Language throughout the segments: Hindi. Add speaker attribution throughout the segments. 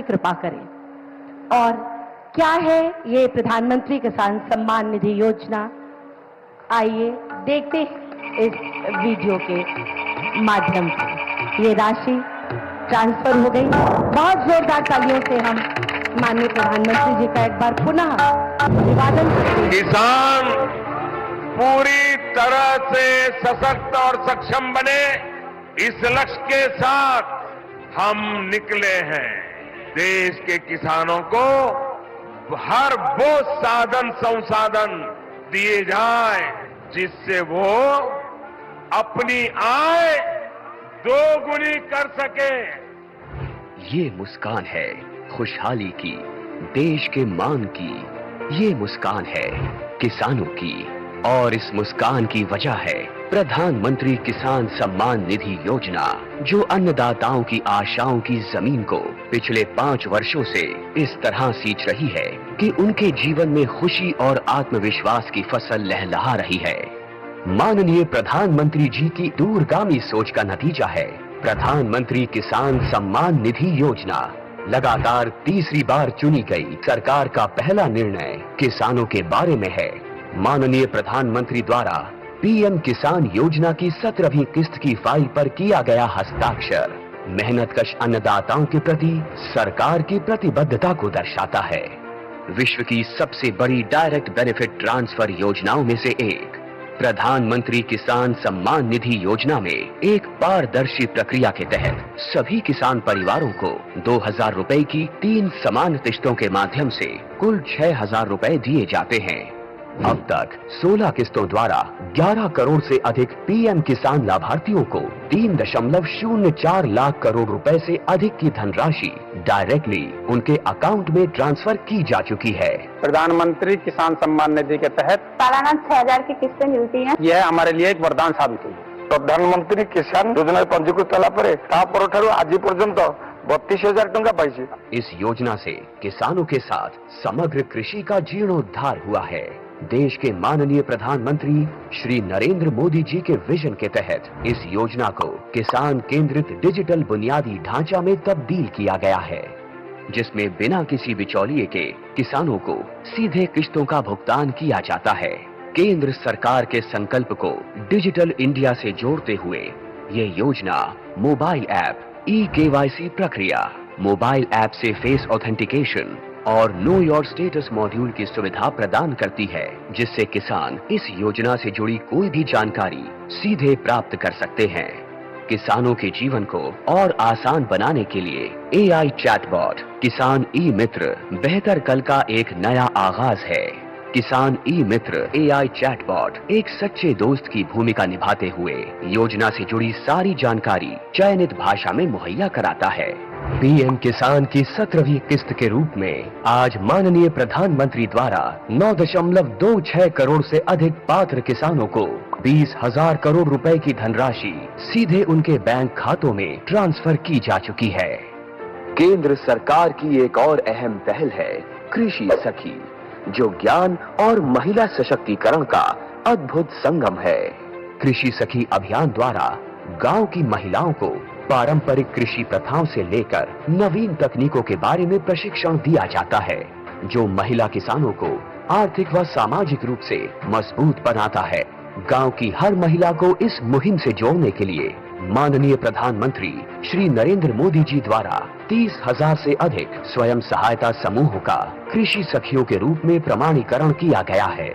Speaker 1: कृपा करें। और क्या है ये प्रधानमंत्री किसान सम्मान निधि योजना, आइए देखते हैं इस वीडियो के माध्यम से। ये राशि ट्रांसफर हो गई। बहुत जोरदार तालियों से हम माननीय प्रधानमंत्री जी का एक बार पुनः अभिवादन करते हैं।
Speaker 2: किसान पूरी तरह से सशक्त और सक्षम बने, इस लक्ष्य के साथ हम निकले हैं। देश के किसानों को हर वो साधन संसाधन दिए जाए जिससे वो अपनी आय दोगुनी कर सके।
Speaker 3: ये मुस्कान है खुशहाली की, देश के मान की। ये मुस्कान है किसानों की, और इस मुस्कान की वजह है प्रधानमंत्री किसान सम्मान निधि योजना, जो अन्नदाताओं की आशाओं की जमीन को पिछले 5 वर्षों से इस तरह सींच रही है कि उनके जीवन में खुशी और आत्मविश्वास की फसल लहलहा रही है। माननीय प्रधानमंत्री जी की दूरगामी सोच का नतीजा है प्रधानमंत्री किसान सम्मान निधि योजना। लगातार तीसरी बार चुनी गई सरकार का पहला निर्णय किसानों के बारे में है। माननीय प्रधानमंत्री द्वारा पीएम किसान योजना की 17वीं किस्त की फाइल पर किया गया हस्ताक्षर मेहनतकश अन्नदाताओं के प्रति सरकार की प्रतिबद्धता को दर्शाता है। विश्व की सबसे बड़ी डायरेक्ट बेनिफिट ट्रांसफर योजनाओं में से एक प्रधानमंत्री किसान सम्मान निधि योजना में एक पारदर्शी प्रक्रिया के तहत सभी किसान परिवारों को 2000 रुपए की 3 समान किस्तों के माध्यम से कुल 6000 रुपए दिए जाते हैं। अब तक 16 किस्तों द्वारा 11 करोड़ से अधिक पीएम किसान लाभार्थियों को 3.04 लाख करोड़ रुपए से अधिक की धनराशि डायरेक्टली उनके अकाउंट में ट्रांसफर की जा चुकी है।
Speaker 4: प्रधानमंत्री किसान सम्मान निधि के तहत
Speaker 5: सालाना 6000 की किस्तें मिलती हैं।
Speaker 4: यह हमारे लिए एक वरदान साबित हुई।
Speaker 6: प्रधानमंत्री किसान योजना पंजीकृत कला परे आज पर्यंत 32,000 टंका पाई।
Speaker 3: इस योजना से किसानों के साथ समग्र कृषि का जीर्णोद्धार हुआ है। देश के माननीय प्रधानमंत्री श्री नरेंद्र मोदी जी के विजन के तहत इस योजना को किसान केंद्रित डिजिटल बुनियादी ढांचा में तब्दील किया गया है, जिसमें बिना किसी बिचौलिए के किसानों को सीधे किस्तों का भुगतान किया जाता है। केंद्र सरकार के संकल्प को डिजिटल इंडिया से जोड़ते हुए ये योजना मोबाइल ऐप, ई-केवाईसी प्रक्रिया, मोबाइल ऐप से फेस ऑथेंटिकेशन और नो योर स्टेटस मॉड्यूल की सुविधा प्रदान करती है, जिससे किसान इस योजना से जुड़ी कोई भी जानकारी सीधे प्राप्त कर सकते हैं। किसानों के जीवन को और आसान बनाने के लिए एआई चैटबॉट किसान ई मित्र बेहतर कल का एक नया आगाज है। किसान ई मित्र एआई चैटबॉट एक सच्चे दोस्त की भूमिका निभाते हुए योजना से जुड़ी सारी जानकारी चयनित भाषा में मुहैया कराता है। पीएम किसान की 17वीं किस्त के रूप में आज माननीय प्रधानमंत्री द्वारा 9.26 करोड़ से अधिक पात्र किसानों को 20,000 करोड़ रुपए की धनराशि सीधे उनके बैंक खातों में ट्रांसफर की जा चुकी है। केंद्र सरकार की एक और अहम पहल है कृषि सखी, जो ज्ञान और महिला सशक्तिकरण का अद्भुत संगम है। कृषि सखी अभियान द्वारा गांव की महिलाओं को पारंपरिक कृषि प्रथाओं से लेकर नवीन तकनीकों के बारे में प्रशिक्षण दिया जाता है, जो महिला किसानों को आर्थिक व सामाजिक रूप से मजबूत बनाता है। गांव की हर महिला को इस मुहिम से जोड़ने के लिए माननीय प्रधानमंत्री श्री नरेंद्र मोदी जी द्वारा 30,000 से अधिक स्वयं सहायता समूहों का कृषि सखियों के रूप में प्रमाणीकरण किया गया है।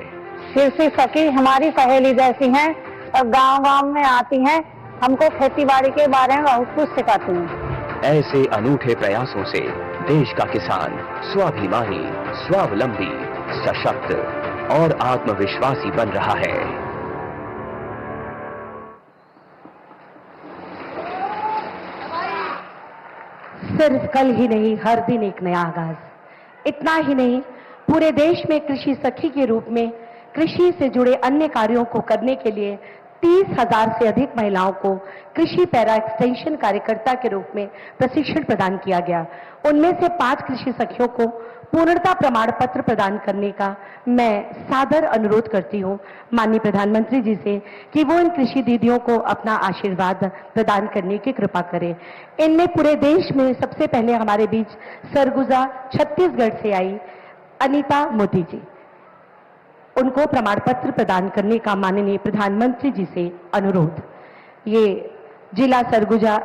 Speaker 5: कृषि सखी हमारी सहेली जैसी हैं और गांव-गांव में आती हैं, हमको खेती बाड़ी के बारे में बहुत कुछ सिखाती हैं।
Speaker 3: ऐसे अनूठे प्रयासों से देश का किसान स्वाभिमानी, स्वावलंबी, सशक्त और आत्मविश्वासी बन रहा है।
Speaker 1: सिर्फ कल ही नहीं, हर दिन एक नया आगाज। इतना ही नहीं, पूरे देश में कृषि सखी के रूप में कृषि से जुड़े अन्य कार्यों को करने के लिए 30,000 से अधिक महिलाओं को कृषि पैरा एक्सटेंशन कार्यकर्ता के रूप में प्रशिक्षण प्रदान किया गया। उनमें से 5 कृषि सखियों को पूर्णता प्रमाण पत्र प्रदान करने का मैं सादर अनुरोध करती हूं माननीय प्रधानमंत्री जी से कि वो इन कृषि दीदियों को अपना आशीर्वाद प्रदान करने की कृपा करें। इनमें पूरे देश में सबसे पहले हमारे बीच सरगुजा छत्तीसगढ़ से आई अनीता मोदी जी, उनको प्रमाण पत्र प्रदान करने का माननीय प्रधानमंत्री जी से अनुरोध। ये जिला सरगुजा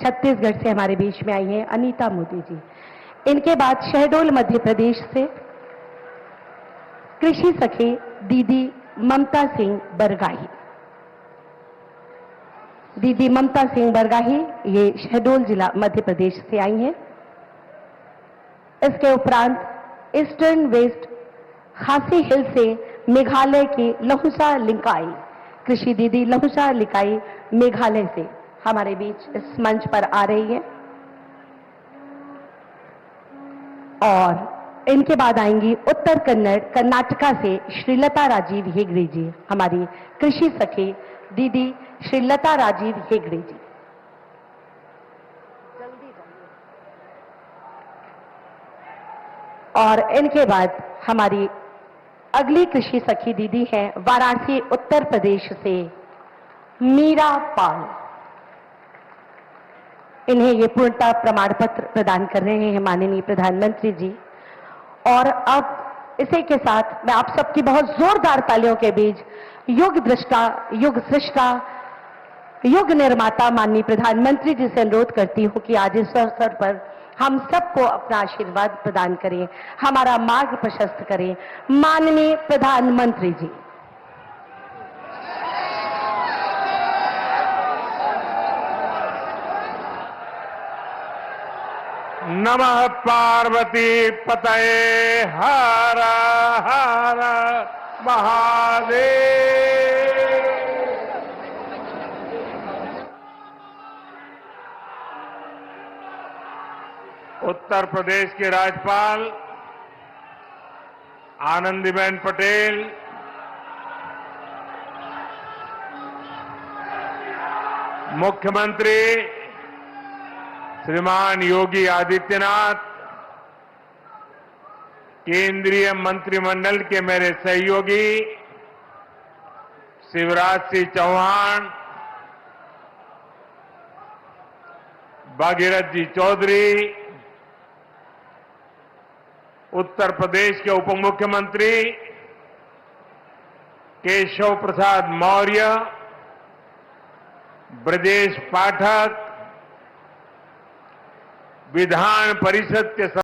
Speaker 1: छत्तीसगढ़ से हमारे बीच में आई हैं अनीता मोदी जी। इनके बाद शहडोल मध्य प्रदेश से कृषि सखी दीदी ममता सिंह बरगाही। दीदी ममता सिंह बरगाही ये शहडोल जिला मध्य प्रदेश से आई हैं। इसके उपरांत ईस्टर्न वेस्ट खासी हिल से मेघालय की लहुसा लिंकाई कृषि दीदी लहुसा लिंकाई मेघालय से हमारे बीच इस मंच पर आ रही है। और इनके बाद आएंगी उत्तर कन्नड़ कर्नाटका से श्रीलता राजीव हेगड़े जी, हमारी कृषि सखी दीदी श्रीलता राजीव हेगड़े जी। और इनके बाद हमारी अगली कृषि सखी दीदी हैं वाराणसी उत्तर प्रदेश से मीरा पाल। इन्हें ये पूर्णता प्रमाण पत्र प्रदान कर रहे हैं माननीय प्रधानमंत्री जी। और अब इसी के साथ मैं आप सबकी बहुत जोरदार तालियों के बीच युग दृष्टा, युग सृष्टा, युग निर्माता माननीय प्रधानमंत्री जी से अनुरोध करती हूं कि आज इस अवसर पर हम सबको अपना आशीर्वाद प्रदान करें, हमारा मार्ग प्रशस्त करें। माननीय प्रधानमंत्री जी।
Speaker 2: नमः पार्वती पतये हर हर महादेव। उत्तर प्रदेश के राज्यपाल आनंदीबेन पटेल, मुख्यमंत्री श्रीमान योगी आदित्यनाथ, केंद्रीय मंत्रिमंडल के मेरे सहयोगी शिवराज सिंह चौहान, भागीरथ जी चौधरी, उत्तर प्रदेश के उप मुख्यमंत्री केशव प्रसाद मौर्य, ब्रजेश पाठक, विधान परिषद के